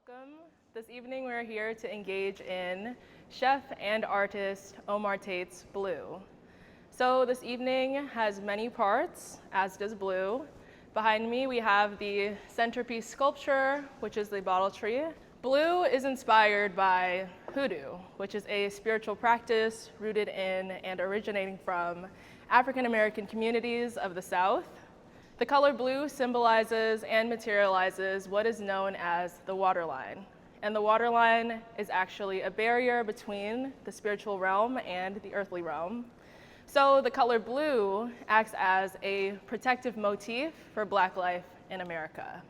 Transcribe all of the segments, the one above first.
Welcome. This evening we're here to engage in chef and artist Omar Tate's Blue. So this evening has many parts, as does Blue. Behind me we have the centerpiece sculpture, which is the bottle tree. Blue is inspired by hoodoo, which is a spiritual practice rooted in and originating from African American communities of the South. The color blue symbolizes and materializes what is known as the waterline. And the waterline is actually a barrier between the spiritual realm and the earthly realm. So the color blue acts as a protective motif for Black life in America.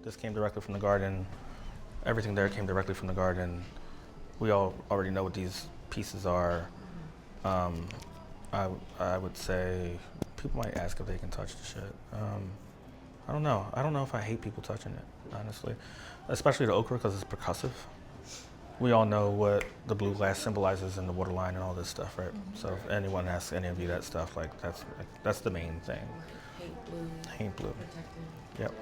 This came directly from the garden. Everything there came directly from the garden. We all already know what these pieces are. I would say people might ask if they can touch the shit. I don't know. I don't know if I hate people touching it, honestly. Especially the ochre because it's percussive. We all know what the blue glass symbolizes in the waterline and all this stuff, right? Mm-hmm. So if anyone asks any of you that stuff, that's the main thing. Hate blue. Hate blue. Protective. Yep.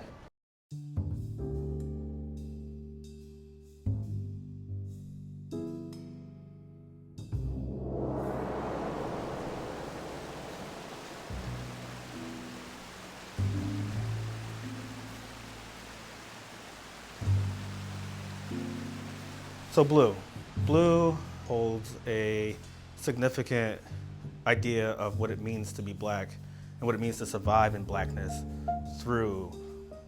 So blue holds a significant idea of what it means to be Black and what it means to survive in Blackness through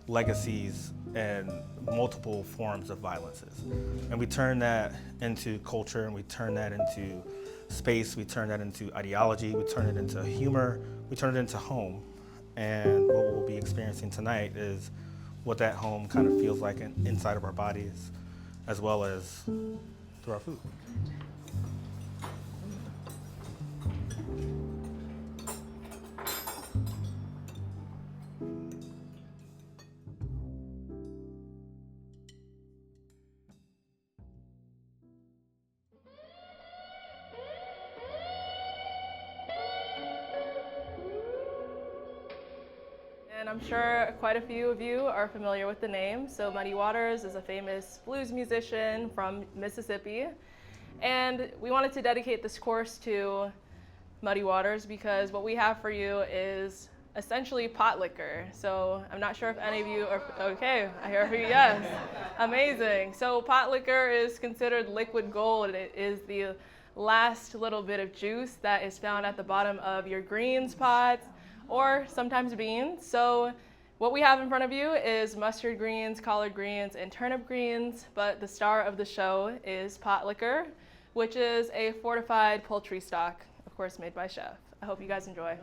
legacies and multiple forms of violences. And we turn that into culture, and we turn that into space, we turn that into ideology, we turn it into humor, we turn it into home. And what we'll be experiencing tonight is what that home kind of feels like inside of our bodies, as well as through our food. And I'm sure quite a few of you are familiar with the name. So Muddy Waters is a famous blues musician from Mississippi. And we wanted to dedicate this course to Muddy Waters because what we have for you is essentially pot liquor. So I'm not sure if any of you are, okay, I hear you, yes. Amazing. So pot liquor is considered liquid gold. It is the last little bit of juice that is found at the bottom of your greens pots, or sometimes beans. So what we have in front of you is mustard greens, collard greens, and turnip greens, but the star of the show is pot liquor, which is a fortified poultry stock, of course made by chef. I hope you guys enjoy.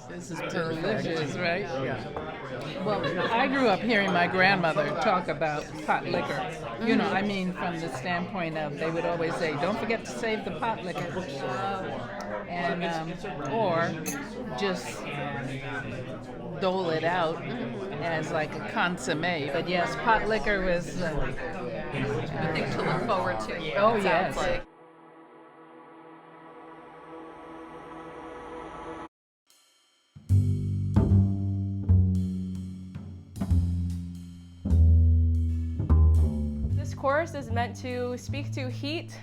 This is delicious, right? Yeah. Well, I grew up hearing my grandmother talk about pot liquor. You know, I mean, from the standpoint of they would always say, "Don't forget to save the pot liquor," and or just dole it out as like a consommé. But yes, pot liquor was I think to look forward to. Oh it yes. Sounds like. This course is meant to speak to heat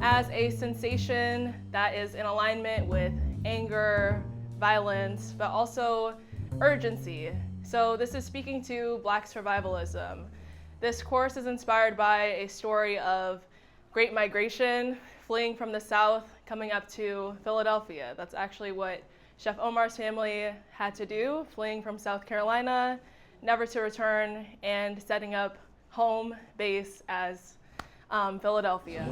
as a sensation that is in alignment with anger, violence, but also urgency. So this is speaking to Black survivalism. This course is inspired by a story of Great Migration, fleeing from the South, coming up to Philadelphia. That's actually what Chef Omar's family had to do, fleeing from South Carolina, never to return, and setting up home base as Philadelphia.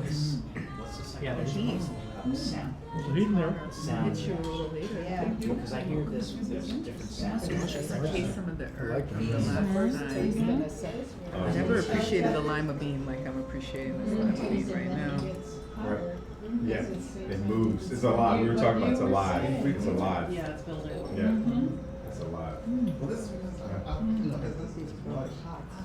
Yeah, there's sound. Sound. It's your elevator. Yeah, because I hear this, there's different sounds. Taste some of the herb from the last time. I never appreciated the lima bean like I'm appreciating this lima bean right now. Right. Yeah, it moves. It's alive. We were talking about it's alive. It's alive. Yeah, it's building. Yeah, it's alive.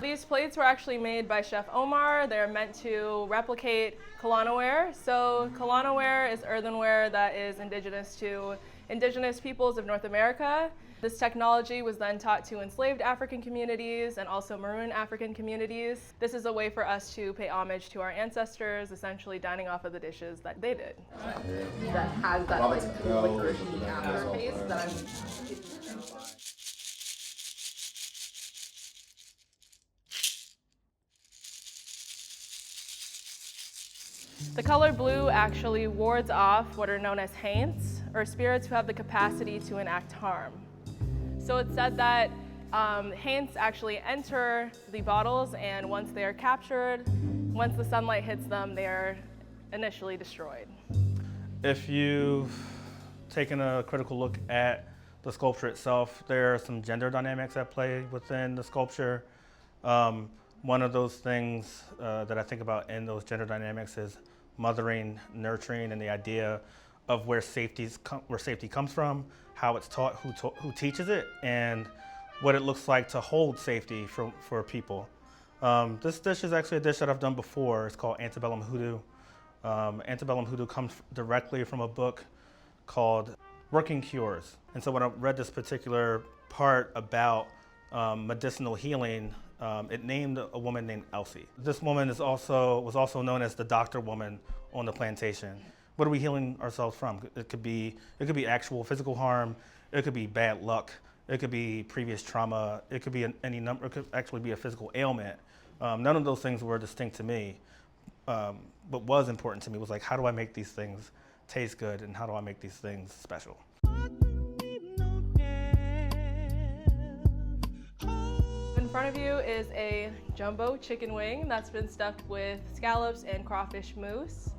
These plates were actually made by Chef Omar. They're meant to replicate Culinary. So Culinary is earthenware that is indigenous to indigenous peoples of North America. This technology was then taught to enslaved African communities and also maroon African communities. This is a way for us to pay homage to our ancestors, essentially dining off of the dishes that they did. That has that like licorice-y aftertaste that I'm. The color blue actually wards off what are known as haints, or spirits who have the capacity to enact harm. So it's said that haints actually enter the bottles, and once they are captured, once the sunlight hits them, they are initially destroyed. If you've taken a critical look at the sculpture itself, there are some gender dynamics at play within the sculpture. One of those things that I think about in those gender dynamics is mothering, nurturing, and the idea of where safety comes from, how it's taught, who teaches it, and what it looks like to hold safety for people. This dish is actually a dish that I've done before. It's called Antebellum Hoodoo. Antebellum Hoodoo comes directly from a book called Working Cures. And so when I read this particular part about medicinal healing, it named a woman named Elsie. This woman was also known as the doctor woman on the plantation. What are we healing ourselves from? It could be actual physical harm. It could be bad luck. It could be previous trauma. It could be any number. It could actually be a physical ailment. None of those things were distinct to me. What was important to me was like, how do I make these things taste good, and how do I make these things special? In front of you is a jumbo chicken wing that's been stuffed with scallops and crawfish mousse.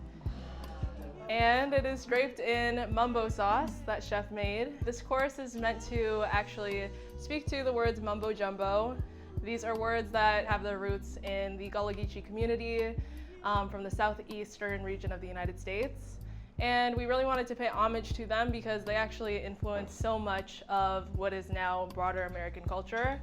And it is draped in mumbo sauce that Chef made. This course is meant to actually speak to the words mumbo jumbo. These are words that have their roots in the Gullah Gichi community from the southeastern region of the United States. And we really wanted to pay homage to them because they actually influenced so much of what is now broader American culture.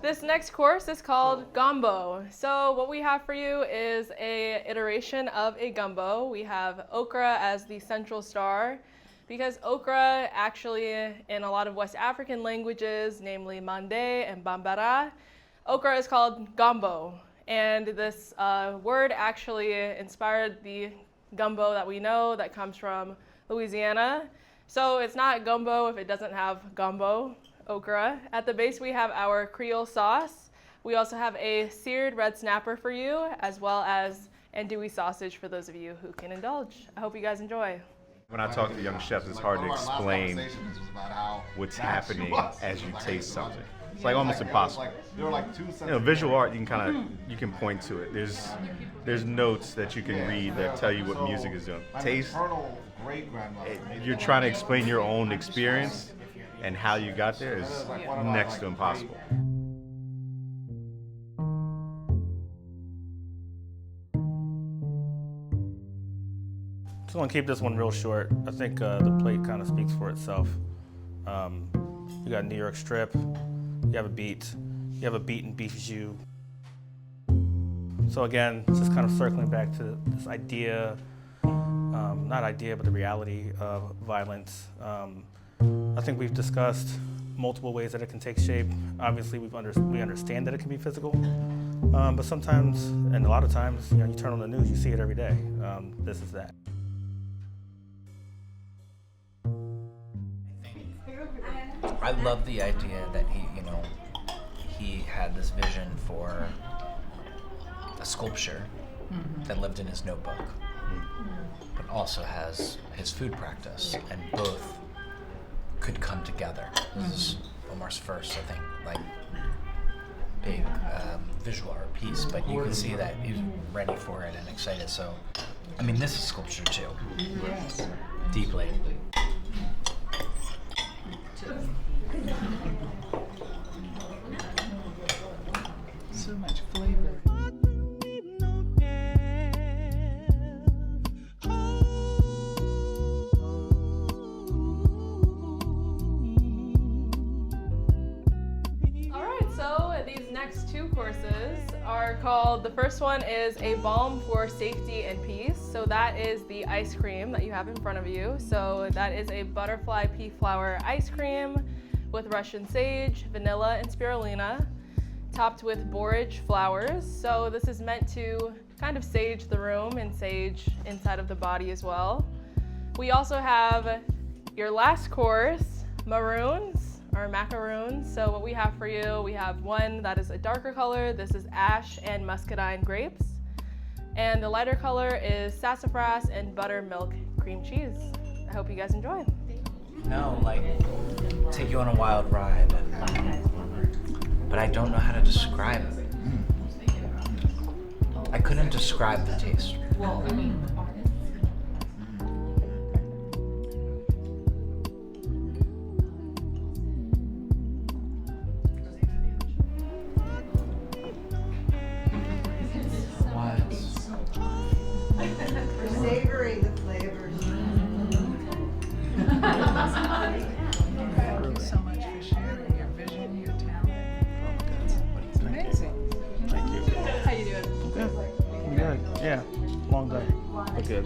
This next course is called Gombo. So what we have for you is an iteration of a gumbo. We have okra as the central star because okra actually in a lot of West African languages, namely Mande and Bambara, okra is called gombo. And this word actually inspired the gumbo that we know that comes from Louisiana. So it's not gumbo if it doesn't have gombo. Okra. At the base we have our Creole sauce. We also have a seared red snapper for you, as well as andouille sausage for those of you who can indulge. I hope you guys enjoy. When I talk to young chefs, it's hard to explain what's happening as you taste something. It's like almost impossible. Visual art, you can point to it. There's notes that you can read that tell you what music is doing. Taste, you're trying to explain your own experience, and how you got there is next to impossible. Just gonna keep this one real short. I think the plate kind of speaks for itself. You got New York strip, you have a beaten beef jus. So again, just kind of circling back to this idea, not idea, but the reality of violence. I think we've discussed multiple ways that it can take shape. Obviously, we understand that it can be physical, but sometimes, and a lot of times, you turn on the news, you see it every day. This is that. I love the idea that he had this vision for a sculpture that lived in his notebook, but also has his food practice, and both could come together. This is Omar's first, I think, like big visual art piece, but you can see that he's ready for it and excited. So, I mean, this is sculpture too. Yes. Deeply. So much flavor. These next two courses are called, the first one is a balm for safety and peace. So that is the ice cream that you have in front of you. So that is a butterfly pea flower ice cream with Russian sage, vanilla, and spirulina, topped with borage flowers. So this is meant to kind of sage the room and sage inside of the body as well. We also have your last course, maroons, or macaroons. So what we have for you, we have one that is a darker color. This is ash and muscadine grapes. And the lighter color is sassafras and buttermilk cream cheese. I hope you guys enjoy. No, like, take you on a wild ride, but I don't know how to describe it. I couldn't describe the taste. Savoring the flavors. Thank you so much for sharing your vision, your talent. It's amazing. Thank you. How you doing? Good. I'm good. Yeah. Long day. But good.